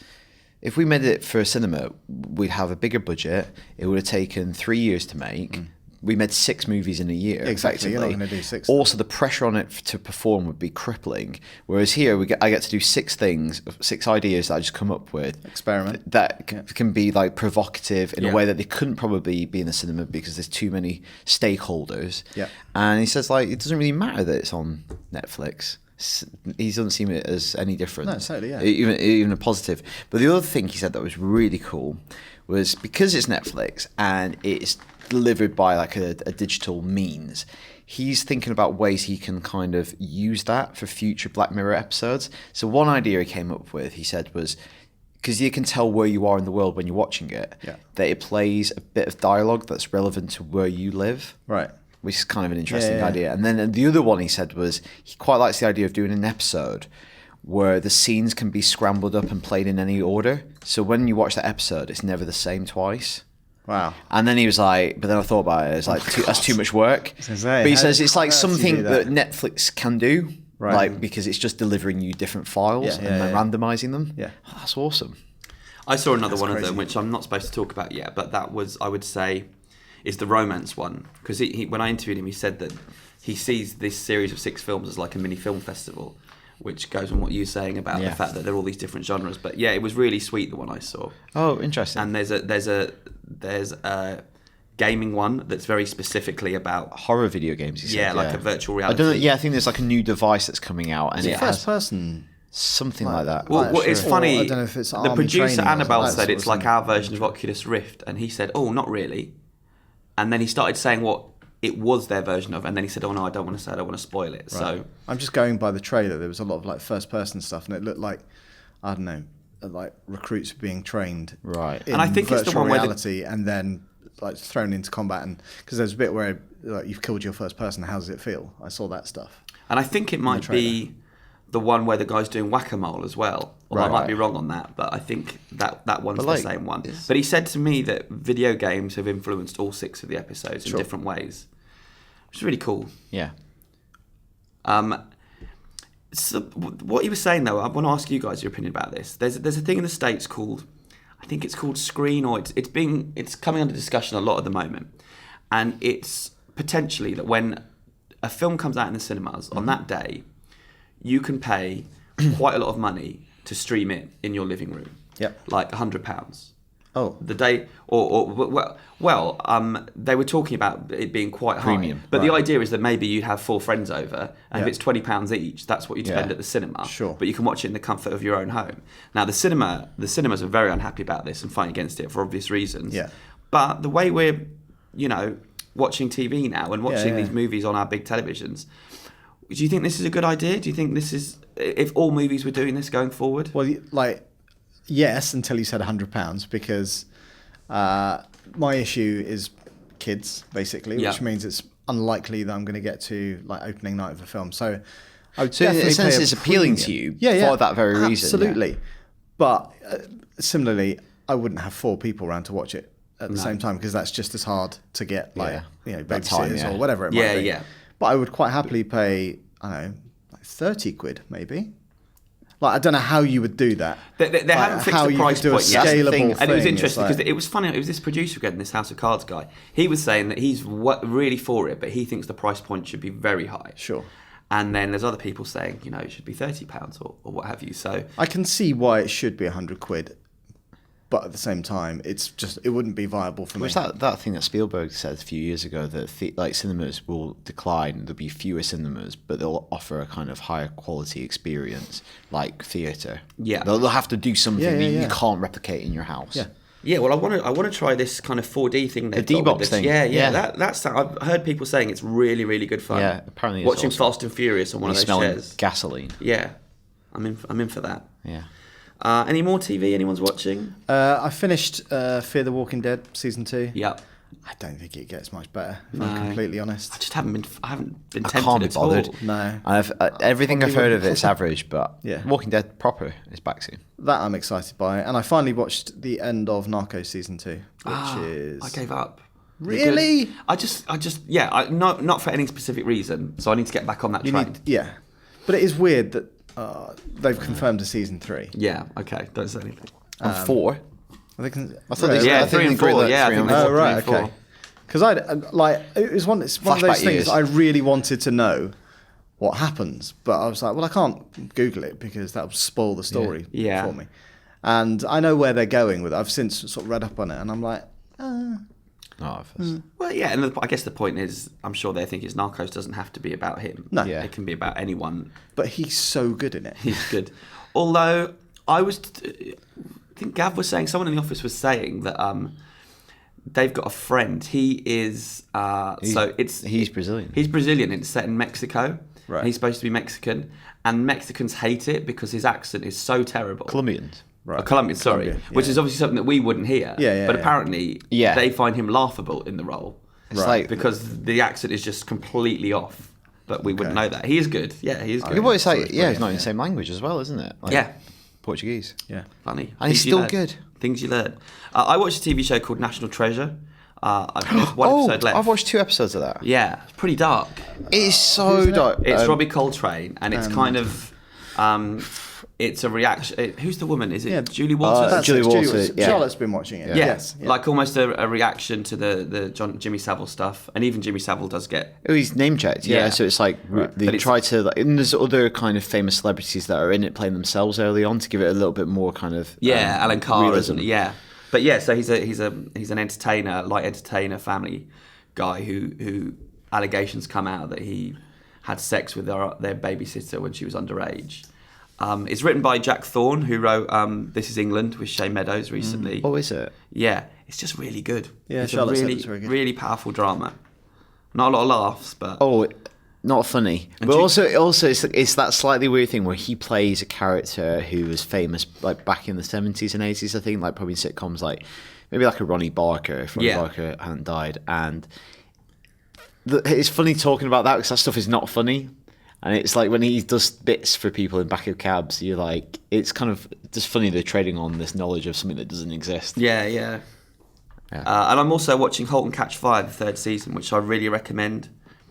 if we made it for a cinema, we'd have a bigger budget. It would have taken 3 years to make. We made 6 movies in a year. Exactly. You're not effectively. going to do 6. Also, the pressure on it to perform would be crippling. Whereas here, I get to do 6 things, 6 ideas that I just come up with. Experiment. That can be like provocative in Yeah. a way that they couldn't probably be in the cinema because there's too many stakeholders. Yeah. And he says like, it doesn't really matter that it's on Netflix. He doesn't see it as any different. No, totally, yeah. Even a positive. But the other thing he said that was really cool was because it's Netflix and it's delivered by like a digital means, he's thinking about ways he can kind of use that for future Black Mirror episodes. So one idea he came up with, he said, was because you can tell where you are in the world when you're watching it, that it plays a bit of dialogue that's relevant to where you live. Right. Which is kind of an interesting Yeah. idea. And then the other one he said was he quite likes the idea of doing an episode where the scenes can be scrambled up and played in any order. So when you watch that episode, it's never the same twice. Wow. And then he was like, but then I thought about it, it's like, that's too much work. gonna say, But he how- says it's like how else do you something do that that? Netflix can do, Right. like because it's just delivering you different files Yeah, and yeah, then yeah. randomizing them. Yeah. Oh, that's awesome. I saw another That's one of crazy. them, which I'm not supposed to talk about yet, but that was, I would say, is the romance one. Because he, when I interviewed him, he said that he sees this series of 6 films as like a mini film festival, which goes on what you're saying about Yeah. the fact that there are all these different genres. But yeah, it was really sweet, the one I saw. Oh, interesting. And there's a gaming one that's very specifically about Horror video games, he said. yeah, like a virtual I reality. don't know. Yeah, I think there's like a new device that's coming out, and Yeah. it First has person. something like that. Well, Like, it's sure. funny. Or I don't know if it's the army producer training or Annabelle something, said that it's sort like of our version of Oculus Rift, and he said, "Oh, not really." And then he started saying what it was their version of, and then he said, "Oh no, I don't want to say. I don't want to spoil it." So I'm just going by the trailer. There was a lot of like first person stuff, and it looked like, I don't know, like recruits being trained. Right. In And I think it's the virtual one where the- reality, and then like thrown into combat, and because there's a bit where like you've killed your first person. How does it feel? I saw that stuff. And I think it might be the one where the guy's doing whack-a-mole as well. Well, I Right. might be wrong on that, but I think that one's But, the like, same one. But he said to me that video games have influenced all 6 of the episodes in Sure. different ways, which is really cool. Yeah. So what he was saying though, I want to ask you guys your opinion about this. There's a thing in the States called, I think it's called Screen, or it's coming under discussion a lot at the moment, and it's potentially that when a film comes out in the cinemas on that day, you can pay quite a lot of money to stream it in your living room. Yep. Like £100. Oh, The day, they were talking about it being quite high. Premium, But the right. idea is that maybe you'd have 4 friends over, and Yeah. if it's £20 each, that's what you'd spend Yeah. at the cinema. Sure. But you can watch it in the comfort of your own home. Now, the cinemas are very unhappy about this and fighting against it for obvious reasons. Yeah. But the way we're, watching TV now and watching yeah. these movies on our big televisions, do you think this is a good idea? Do you think this is, if all movies were doing this going forward? well, like, yes, until you said £100, because my issue is kids, basically, which means it's unlikely that I'm going to get to like opening night of a film. So I would So in a definitely sense, pay a it's appealing to premium. you for that very reason. Absolutely. But similarly, I wouldn't have 4 people around to watch it at the same time, because that's just as hard to get, like, That time, babysitters or whatever it might Yeah, be. yeah. But I would quite happily pay, I don't know, like 30 quid maybe. Like, I don't know how you would do that. They haven't fixed how the you price could do a point yet. scalable thing. And it was thing. interesting It's because it was funny. It was this producer again, this House of Cards guy. He was saying that he's really for it, but he thinks the price point should be very high. Sure. And then there's other people saying, you know, it should be £30 or what have you. So I can see why it should be 100 quid, but at the same time, it wouldn't be viable for me. Which that thing that Spielberg said a few years ago, that like cinemas will decline, there'll be fewer cinemas, but they'll offer a kind of higher quality experience, like theatre. Yeah. They'll have to do something that yeah. you can't replicate in your house. Yeah. yeah, well, I want to try this kind of 4D thing. The D-box thing. Yeah. Yeah. That's I've heard people saying it's really, really good fun. Yeah, apparently it's watching awesome. Fast and Furious on one of You're those smelling chairs. gasoline. Yeah, I'm in for that. Yeah. Any more TV anyone's watching? I finished Fear the Walking Dead season 2. Yeah. I don't think it gets much better, if I'm completely I honest. just haven't been tempted can't be at all. bothered. No. Everything I've Probably heard of wouldn't. it's average, but Yeah. Walking Dead proper is back soon. That I'm excited by. And I finally watched the end of Narcos season 2, which is... I gave up. Really? Good. I just not for any specific reason. So I need to get back on that You train. need, yeah. But it is weird that they've confirmed a season 3. Yeah. Okay. Don't say anything. And 4. I think, I thought they- Yeah, I think 3 they and 4. agreed that Yeah, I 3 think and they Oh, said 3 right, and 4. okay. Because it's one of those Flashback things years. I really wanted to know what happens, but I was like, well, I can't Google it because that will spoil the story Yeah. for me. And I know where they're going with it. I've since sort of read up on it, and I'm like, Well, yeah, and I guess the point is, I'm sure they think Narcos doesn't have to be about him. No. Yeah. It can be about anyone. but he's so good in it. He's good. Although I think Gav was saying, someone in the office was saying that they've got a friend. He is He's Brazilian. He's Brazilian. It's set in Mexico. Right. He's supposed to be Mexican, and Mexicans hate it because his accent is so terrible. Colombians. Right. Colombian, sorry, Colombia, which yeah. is obviously something that we wouldn't hear. Yeah, but yeah. apparently, Yeah. they find him laughable in the role. It's Right. like Because the accent is just completely off. But we wouldn't know that. He is good. Yeah, he is good. Yeah, well, it's like, it's yeah, it's brilliant, not in the yeah. same language as well, isn't it? Like Yeah. Portuguese. Yeah. Funny. And he's Things you still learn. good. Things you learn. I watched a TV show called National Treasure. There's one episode left. I've watched 2 episodes of that. Yeah, it's pretty dark. It's so Who's in it? dark. It's Robbie Coltrane, and it's kind of... it's a reaction... Who's the woman? Is it Yeah, Julie Walters? That's Julie it, Walters, yeah. Charlotte's been watching it. Yeah, Yes. Yeah. like almost a reaction to the Jimmy Savile stuff, and even Jimmy Savile does get Oh, he's name checked, yeah. Yeah. So it's like they But it's- try to, like, and there's other kind of famous celebrities that are in it playing themselves early on to give it a little bit more kind of Alan Carr, realism. isn't he? Yeah, but yeah, so he's an entertainer, light entertainer, family guy who allegations come out that he had sex with their babysitter when she was underage. It's written by Jack Thorne, who wrote This Is England with Shane Meadows recently. Oh, is it? Yeah, it's just really good. Yeah, it's Charlotte a said really, it's very good. really powerful drama. Not a lot of laughs, but Oh, not funny, And but you- also it's that slightly weird thing where he plays a character who was famous like back in the 70s and 80s. I think like probably in sitcoms like maybe like a Ronnie Barker if Ronnie Yeah. Barker hadn't died. And it's funny talking about that because that stuff is not funny. And it's like when he does bits for people in back of cabs, you're like, it's kind of just funny they're trading on this knowledge of something that doesn't exist. yeah. Yeah. And I'm also watching *Halt and Catch Fire*, the 3rd season, which I really recommend.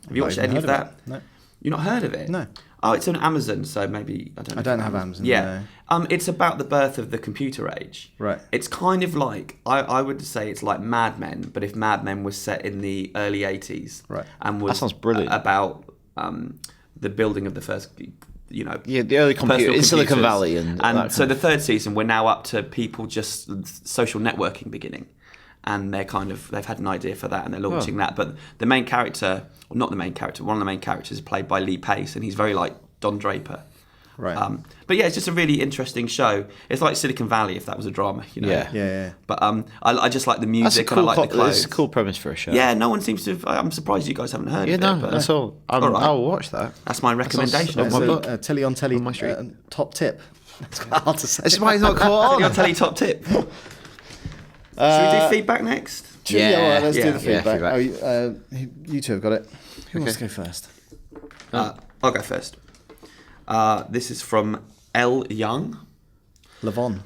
Have you Not watched even any of heard that? it. No. You've not heard of it? No. Oh, it's on Amazon, so maybe I don't know. I if don't you have Amazon, Yeah. It's about the birth of the computer age. Right. It's kind of like I would say it's like Mad Men, but if Mad Men was set in the early 80s. Right. And was That sounds brilliant. about the building of the first, you know. Yeah, the early computer personal in Silicon computers. Valley and that so kind the 3rd season we're now up to people just social networking beginning, and they've had an idea for that and they're launching that. But the main character, or not the main character, one of the main characters is played by Lee Pace, and he's very like Don Draper. Right. But yeah, it's just a really interesting show. It's like Silicon Valley if that was a drama, you know. Yeah. Yeah. But I just like the That's a music and I cool, like the clothes. it's a cool premise for a show. Yeah, no one seems to have, I'm surprised you guys haven't heard Yeah, of no, it. But that's all. all right. I'll watch that. That's my recommendation. on my book. Telly on telly On my street. top tip. It's quite hard to say. That's why he's not caught Your on. telly top tip. Should we do feedback next? Yeah, all right, let's do the Yeah, feedback. You two have got it. Who wants to go first? I'll go first. This is from L. Young. Levon.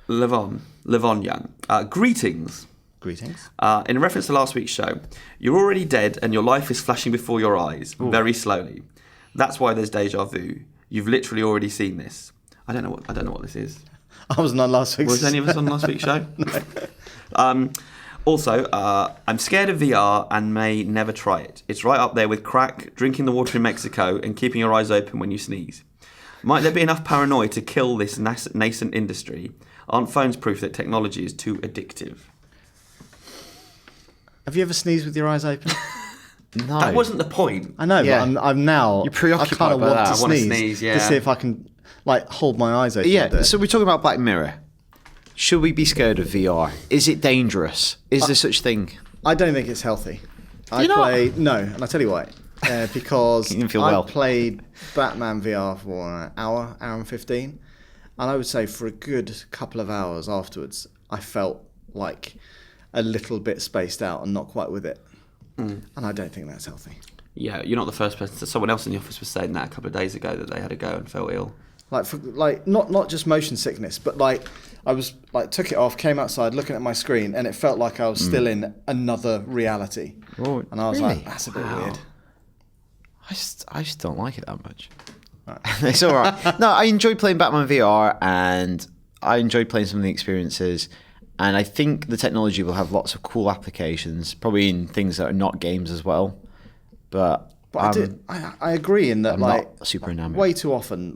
Young. Greetings. Greetings. In reference to last week's show, you're already dead and your life is flashing before your eyes very slowly. That's why there's deja vu. You've literally already seen this. I don't know what this is. I wasn't on last week's Was any of us on last week's show? No. Also, I'm scared of VR and may never try it. It's right up there with crack, drinking the water in Mexico, and keeping your eyes open when you sneeze. Might there be enough paranoia to kill this nascent industry? Aren't phones proof that technology is too addictive? Have you ever sneezed with your eyes open? No. That wasn't the point. I know, Yeah. but I'm now. You're preoccupied I kind of by want that. to I wanna sneeze, sneeze, yeah. to see if I can hold my eyes open. Yeah, so we're talking about Black Mirror. Should we be scared of VR? Is it dangerous? Is there such thing? I don't think it's healthy. You're not? No, and I'll tell you why. Because You didn't feel I well. played Batman VR for an hour and 15, and I would say for a good couple of hours afterwards, I felt like a little bit spaced out and not quite with it. And I don't think that's healthy. Yeah, you're not the first person. Someone else in the office was saying that a couple of days ago that they had a go and felt ill. Not just motion sickness, but I was took it off, came outside, looking at my screen, and it felt like I was still in another reality. Oh, And I was really? like, that's a bit weird. I just don't like it that much. Right. It's all right. No, I enjoy playing Batman VR, and I enjoy playing some of the experiences. And I think the technology will have lots of cool applications, probably in things that are not games as well. But I agree in that I'm not super enamored. way too often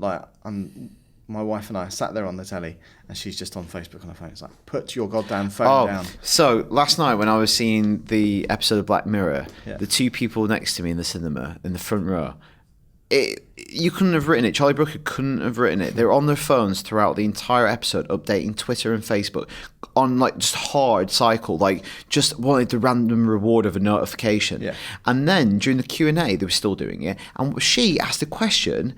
my wife and I sat there on the telly and she's just on Facebook on her phone. It's like, put your goddamn phone down. So last night when I was seeing the episode of Black Mirror, Yeah. the two people next to me in the cinema, in the front row, you couldn't have written it. Charlie Brooker couldn't have written it. They were on their phones throughout the entire episode, updating Twitter and Facebook on just hard cycle, just wanted the random reward of a notification. Yeah. And then during the Q&A, they were still doing it. And she asked a question,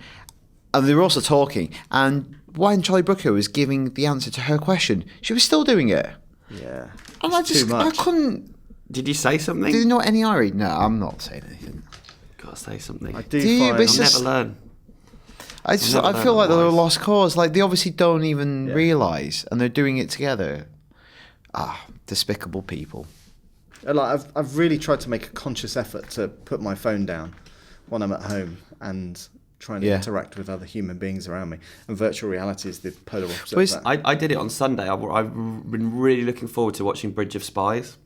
and they were also talking. And when Charlie Brooker was giving the answer to her question, she was still doing it. Yeah. And It's too much. I couldn't. Did you say something? Do you know any Irish? No, I'm not saying anything. Gotta say something. I do Do you- find... but it's I'll just- never learn. I never feel like they're a otherwise. lost cause. Like, they obviously don't even realise, and they're doing it together. Despicable people. I've really tried to make a conscious effort to put my phone down when I'm at home and trying to interact with other human beings around me. And virtual reality is the polar opposite Well, of that. I did it on Sunday. I've been really looking forward to watching Bridge of Spies.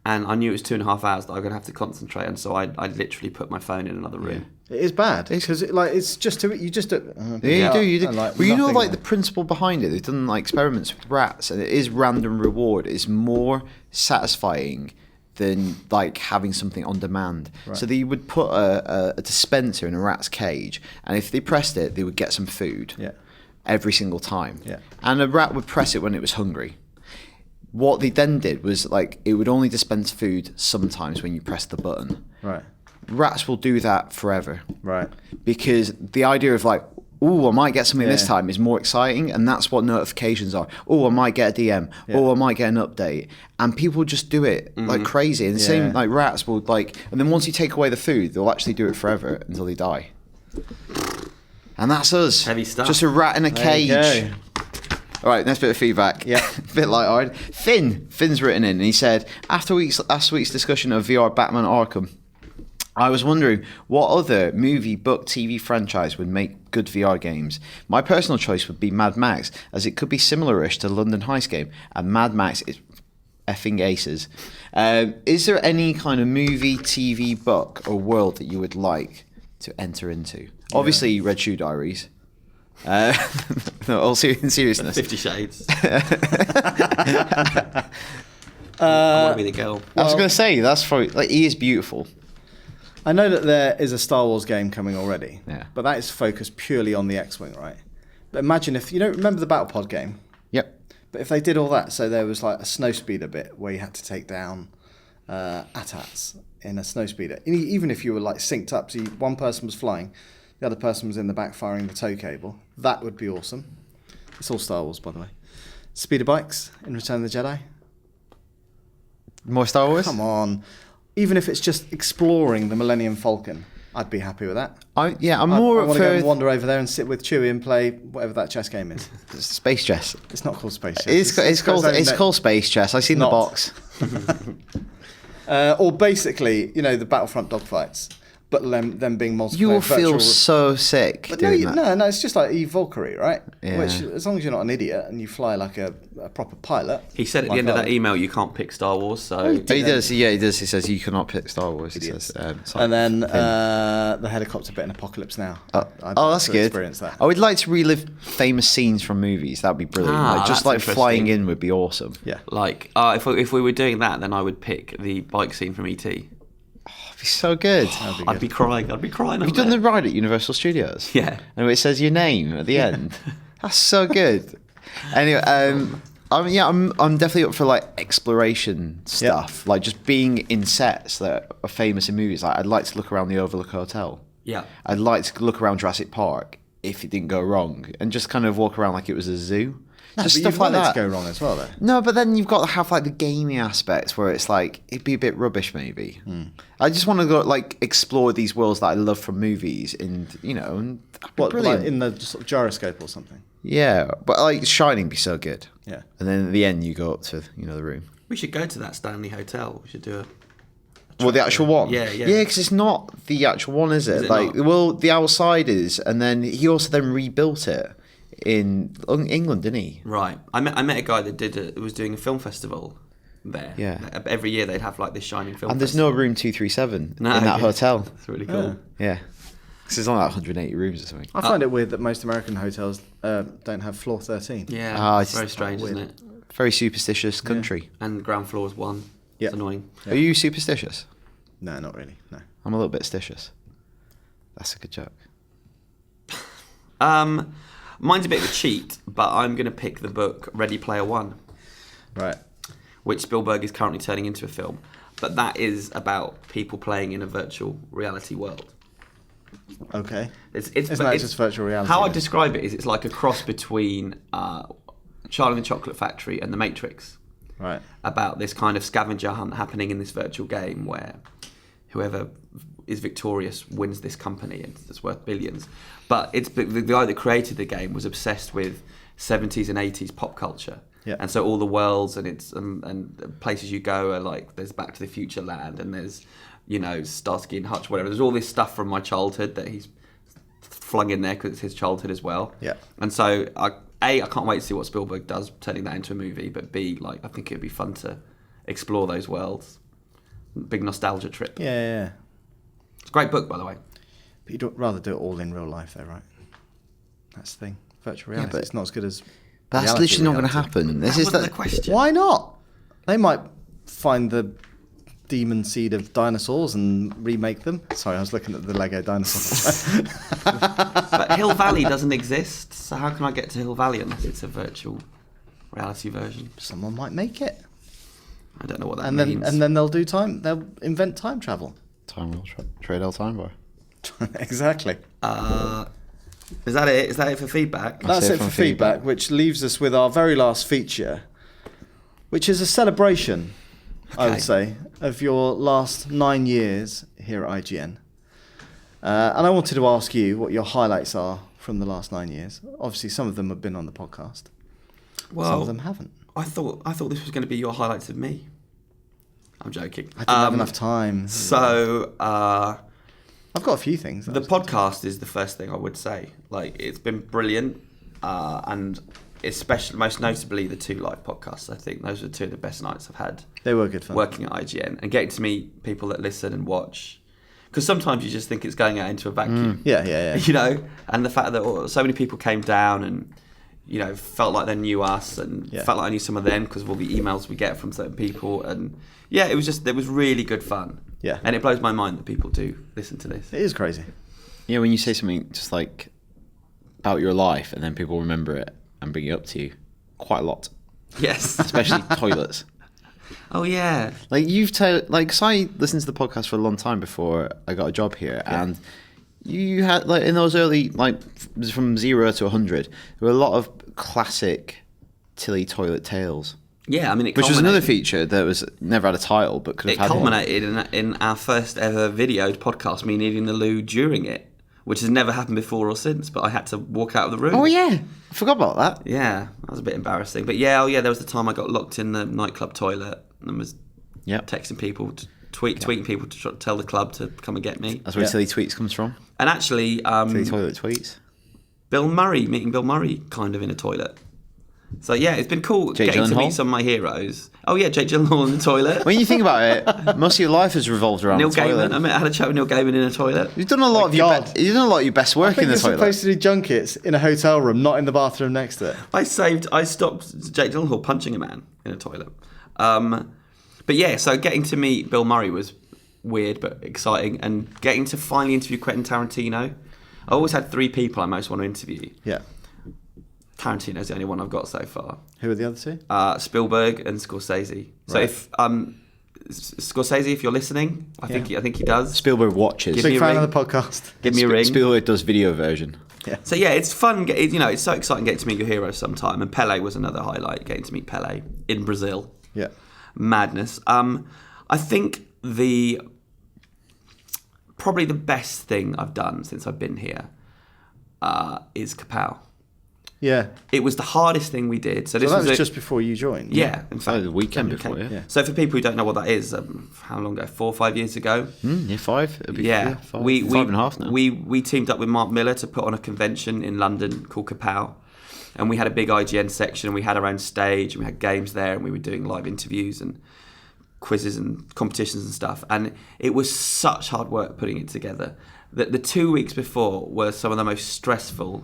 And I knew it was 2.5 hours that I was going to have to concentrate. And so I literally put my phone in another room. It is bad because it's just you just do. Yeah, you do. And, Well, you know, nothing the principle behind it. They've done experiments with rats, and it is random reward. It's more satisfying than having something on demand. Right. So they would put a dispenser in a rat's cage, and if they pressed it, they would get some food. Yeah. Every single time. Yeah. And a rat would press it when it was hungry. What they then did was it would only dispense food sometimes when you press the button. Right. Rats will do that forever. Right. Because the idea of oh, I might get something this Yeah. time is more exciting, and that's what notifications are. Oh, I might get a DM. Yeah. Oh, I might get an update. And people just do it like crazy. And the same, Yeah. rats will and then once you take away the food, they'll actually do it forever until they die. And that's us. Heavy stuff. Just a rat in a There you cage. go. All right, next bit of feedback. Yeah. Bit light-hearted. Finn's written in, and he said, after last week's discussion of VR Batman Arkham, I was wondering what other movie, book, TV franchise would make good VR games. My personal choice would be Mad Max, as it could be similar-ish to London Heist game, and Mad Max is effing aces. Is there any kind of movie, TV, book, or world that you would like to enter into? Obviously, Red Shoe Diaries. No, all in seriousness. 50 Shades. I want to be the girl. I was going to say, that's probably, he is beautiful. I know that there is a Star Wars game coming already. Yeah. But that is focused purely on the X-wing, right? But imagine if you don't remember the Battle Pod game. Yep. But if they did all that, so there was a snowspeeder bit where you had to take down AT-ATs in a snowspeeder. Even if you were synced up, so one person was flying, the other person was in the back firing the tow cable. That would be awesome. It's all Star Wars, by the way. Speeder bikes in Return of the Jedi. More Star Wars? Come on. Even if it's just exploring the Millennium Falcon, I'd be happy with that. I'm I more want up to go and for wander over there and sit with Chewie and play whatever that chess game is. Space Chess. It's not called Space Chess. It's called Space Chess. I've seen the Not. box. Or basically, the Battlefront dogfights, but them being multiplayer. You will feel virtual- so sick But doing that. no, it's just like Eve Valkyrie, right? Yeah. Which, as long as you're not an idiot and you fly like a proper pilot. He said at the like end of I- that email, you can't pick Star Wars. So Oh, He does. Yeah, he does. He says you cannot pick Star Wars. He Idiots. says. And then the helicopter bit in Apocalypse Now. I'd Oh, like that's to good. Experience that. I would like to relive famous scenes from movies. That'd be brilliant. Ah, just that's like interesting. flying in would be awesome. Yeah. like, if we were doing that, then I would pick the bike scene from ET. It'd be so good. That'd be I'd good. be crying. I'd be crying. Have you done the ride at Universal Studios? Yeah. And it says your name at the end. That's so good. Anyway, I'm definitely up for like exploration stuff, like just being in sets that are famous in movies. Like I'd like to look around the Overlook Hotel. Yeah. I'd like to look around Jurassic Park if it didn't go wrong, and just kind of walk around like it was a zoo. Just but stuff you'd like want it that. to go wrong as well, though. No, but then you've got to have like the gaming aspects where it's like it'd be a bit rubbish maybe. I just want to go like explore these worlds that I love from movies, and and that'd be What, brilliant. like in the sort of gyroscope or something? Yeah, but like Shining be so good. Yeah. And then at the end you go up to the room. We should go to that Stanley Hotel. We should do a Well, the actual one. Yeah, yeah. Yeah, because it's not the actual one, is it? Is it like, not? well, the outside is, and then he also then rebuilt it in England, didn't he? Right. I met a guy that was doing a film festival there. Yeah. Every year they'd have like this Shining film. And there's no room 237 No, in that yeah. hotel. It's really cool. Yeah, because there's only like 180 rooms or something. I find it weird that most American hotels don't have floor 13. Yeah. Ah, it's it's very strange, weird. isn't it? Very superstitious country. And ground floor is 1. Yeah. It's annoying. Are you superstitious? No, not really. No. I'm a little bit stitious. That's a good joke. Mine's a bit of a cheat, but I'm going to pick the book Ready Player One, Right. which Spielberg is currently turning into a film. But that is about people playing in a virtual reality world. Okay. It's Isn't that just virtual reality? How I then? describe it is it's like a cross between Charlie and the Chocolate Factory and The Matrix. Right. About this kind of scavenger hunt happening in this virtual game where whoever is victorious wins this company and it's worth billions. But the guy that created the game was obsessed with 70s and 80s pop culture. Yeah. And so all the worlds and it's and places you go are like there's Back to the Future land and there's Starsky and Hutch, whatever. There's all this stuff from my childhood that he's flung in there because it's his childhood as well. Yeah. And so I can't wait to see what Spielberg does turning that into a movie. But B, I think it'd be fun to explore those worlds. Big nostalgia trip. Yeah. It's a great book, by the way. But you'd rather do it all in real life, though, right? That's the thing. Virtual reality. but- It's not as good as. But that's reality literally not going to reality. happen. This That is wasn't the the question. Why not? They might find the demon seed of dinosaurs and remake them. Sorry, I was looking at the Lego dinosaurs. But Hill Valley doesn't exist, so how can I get to Hill Valley unless it's a virtual reality version? Someone might make it, I don't know what that and means. then they'll do time. They'll invent time travel. time will trade all time by. Exactly. Is that it? Is that it for feedback? That's it it for from feedback, feedback. which leaves us with our very last feature, which is a celebration, I Okay. would say, of your last 9 years here at IGN. And I wanted to ask you what your highlights are from the last 9 years. Obviously, some of them have been on the podcast. Well, Some of them haven't. I thought this was going to be your highlights of me. I'm joking. I didn't have enough time. So I've got a few things. the podcast is the first thing I would say. Like it's been brilliant, and especially most notably the 2 live podcasts. I think those were 2 of the best nights I've had. They were good fun. Working at IGN and getting to meet people that listen and watch. Because sometimes you just think it's going out into a vacuum. Yeah. And the fact that so many people came down and felt like they knew us and Yeah. felt like I knew some of them because of all the emails we get from certain people. And yeah, it was really good fun. Yeah. And it blows my mind that people do listen to this. It is crazy. Yeah, when you say something just like about your life and then people remember it and bring it up to you, quite a lot, Yes. especially toilets. Oh yeah. Like so I listened to the podcast for a long time before I got a job here, and you had like in those early like from 0 to 100, there were a lot of classic Tilly toilet tales. Yeah, I mean, which was another feature that was never had a title, but could have had. It culminated in our first ever videoed podcast, me needing the loo during it, which has never happened before or since. But I had to walk out of the room. Oh yeah, I forgot about that. Yeah, that was a bit embarrassing. But yeah, there was the time I got locked in the nightclub toilet and was texting people, tweeting people to tell the club to come and get me. That's where Tilly Tweets comes from. And actually, Tilly Toilet Tweets. Meeting Bill Murray, kind of in a toilet. So yeah, it's been cool getting to meet some of my heroes. Oh yeah, Jake Gyllenhaal in the toilet. When you think about it, most of your life has revolved around Neil the toilet. Gaiman. I had a chat with Neil Gaiman in a toilet. You've done a lot of your best work in the toilet. You're supposed to do junkets in a hotel room, not in the bathroom next to it. I stopped Jake Gyllenhaal punching a man in a toilet. But yeah, so getting to meet Bill Murray was weird but exciting, and getting to finally interview Quentin Tarantino. I always had 3 people I most want to interview. Yeah. Tarantino's the only one I've got so far. Who are the other 2? Spielberg and Scorsese. So if Scorsese, if you're listening, I think he does. Spielberg watches. Big fan of the podcast. Give me a ring. Spielberg does video version. Yeah. So yeah, it's fun. It's so exciting getting to meet your heroes sometime. And Pele was another highlight. Getting to meet Pele in Brazil. Yeah. Madness. I think probably the best thing I've done since I've been here is Kapow. Yeah. It was the hardest thing we did. So this that was just before you joined. Yeah, in fact, the weekend before. Yeah. So for people who don't know what that is, how long ago? 4 or 5 years ago. Yeah, 5. It'll be 5 and a half now. We teamed up with Mark Miller to put on a convention in London called Kapow, and we had a big IGN section. We had our own stage, and we had games there, and we were doing live interviews and quizzes and competitions and stuff. And it was such hard work putting it together. The 2 weeks before were some of the most stressful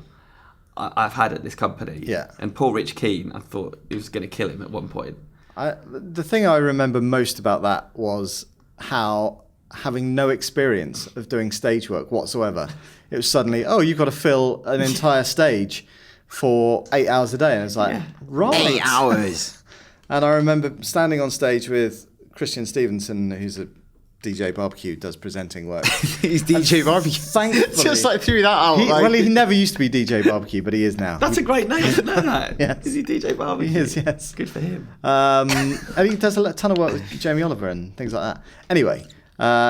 I've had at this company. Yeah. And poor Rich Keane, I thought it was going to kill him at one point. The thing I remember most about that was how, having no experience of doing stage work whatsoever, it was suddenly, you've got to fill an entire stage for 8 hours a day. And it's like, right. 8 hours. And I remember standing on stage with Christian Stevenson, who's a DJ Barbecue, does presenting work. He's DJ Barbecue. Thankfully, just like threw that out. He never used to be DJ Barbecue, but he is now. That's a great name, isn't that? Yes. Is he DJ Barbecue? He is, yes. Good for him. And he does a ton of work with Jamie Oliver and things like that. Anyway,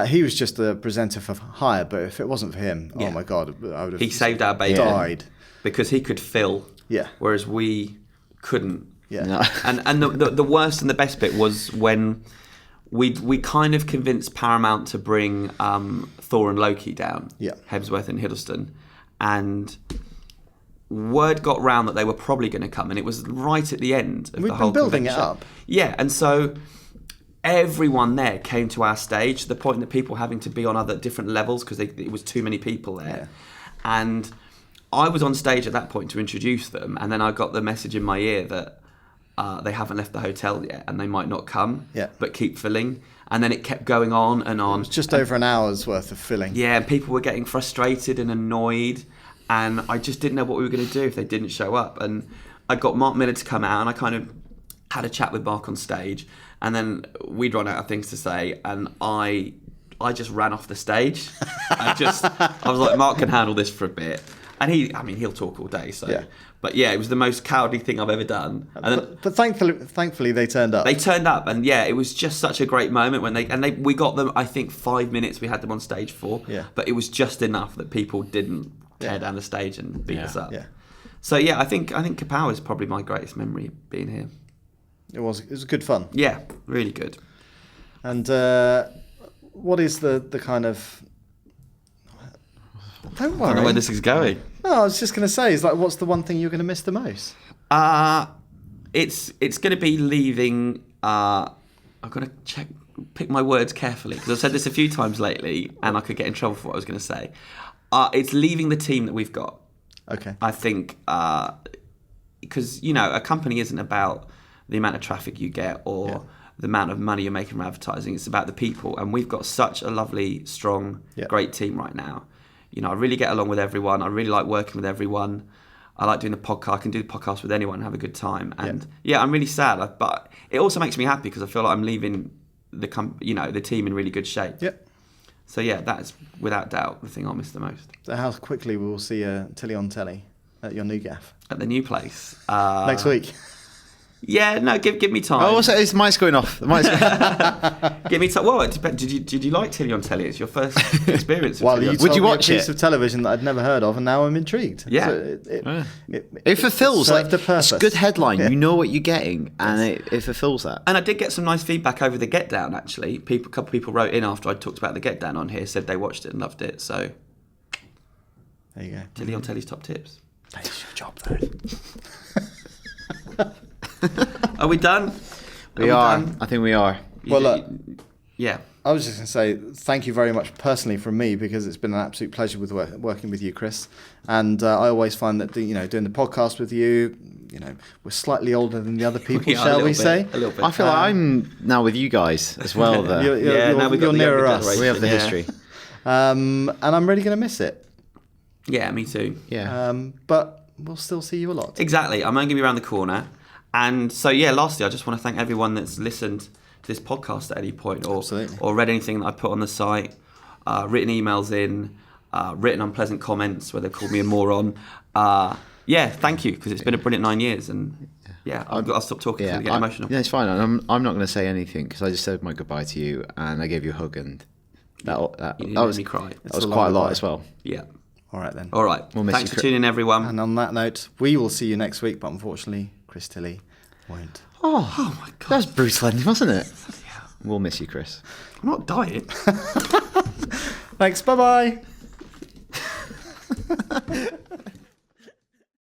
he was just a presenter for hire, but if it wasn't for him, oh my God, I would have. He saved our baby. Died. Because he could fill. Yeah. Whereas we couldn't. Yeah. No. And the worst and the best bit was when we kind of convinced Paramount to bring Thor and Loki down, Hemsworth and Hiddleston, and word got round that they were probably going to come, and it was right at the end of the whole building convention. it up. Yeah, and so everyone there came to our stage to the point that people having to be on other different levels because it was too many people there, and I was on stage at that point to introduce them, and then I got the message in my ear that they haven't left the hotel yet and they might not come, but keep filling. And then it kept going on and on. It was just over an hour's worth of filling. Yeah, and people were getting frustrated and annoyed, and I just didn't know what we were going to do if they didn't show up. And I got Mark Miller to come out, and I kind of had a chat with Mark on stage, and then we'd run out of things to say, and I just ran off the stage. I was like, Mark can handle this for a bit. And he'll talk all day, so... Yeah. But yeah, it was the most cowardly thing I've ever done. And but thankfully they turned up. They turned up, and yeah, it was just such a great moment when we got them. I think 5 minutes we had them on stage for. Yeah. But it was just enough that people didn't tear down the stage and beat us up. Yeah. So yeah, I think Kapow is probably my greatest memory of being here. It was good fun. Yeah, really good. And what is the kind of? Don't worry. I don't know where this is going. No, I was just going to say, what's the one thing you're going to miss the most? It's going to be leaving. I've got to pick my words carefully because I've said this a few times lately, and I could get in trouble for what I was going to say. It's leaving the team that we've got. Okay. I think because a company isn't about the amount of traffic you get or the amount of money you're making from advertising. It's about the people, and we've got such a lovely, strong, great team right now. I really get along with everyone. I really like working with everyone. I like doing the podcast. I can do the podcast with anyone and have a good time. And I'm really sad, but it also makes me happy because I feel like I'm leaving the team in really good shape. Yep. So yeah, that is without doubt the thing I'll miss the most. So how quickly we will see Tilly on telly at your new gaff At the new place. next week. Yeah, no, give me time. Oh, also, his mic's going off. The mic's Give me time. Well, it depends. Did you like Tilly on telly? It's your first experience. Of Well, Tilly you on told Would you me watch a piece it? of television that I'd never heard of, and now I'm intrigued. Yeah. So It fulfills, served like, a purpose. it's a good headline. Yeah. You know what you're getting, and it fulfills that. And I did get some nice feedback over the Get Down, actually. A couple of people wrote in after I talked about the Get Down on here, said they watched it and loved it. So, There you go. Tilly on telly's top tips. That's your job, though. Are we done? We are. done? I think we are. Well, look, Yeah. I was just going to say thank you very much personally from me, because it's been an absolute pleasure with working with you, Chris. And I always find that doing the podcast with you, we're slightly older than the other people, We are, shall a we little say? bit, a little bit. I feel like I'm now with you guys as well. There. You're, now we've got the nearer younger us. generation. We have the Yeah. history. And I'm really going to miss it. Yeah, me too. Yeah. But we'll still see you a lot. Exactly. I'm only going to be around the corner. And so, yeah, lastly, I just want to thank everyone that's listened to this podcast at any point Absolutely. or read anything that I put on the site, written emails in, written unpleasant comments where they've called me a moron. Yeah, thank you, because it's been a brilliant 9 years. And yeah, I'll stop talking because I get emotional. Yeah, it's fine. I'm not going to say anything because I just said my goodbye to you and I gave you a hug, and that You was made me cry. That was a quite a long lot goodbye. as well. Yeah. All right, then. All right. We'll miss Thanks you, for Chris. tuning in, everyone. And on that note, we will see you next week, but unfortunately, Chris Tilly won't. Oh my god, that was brutal ending, wasn't it? Yeah. We'll miss you, Chris. I'm not dying. Thanks. Bye-bye.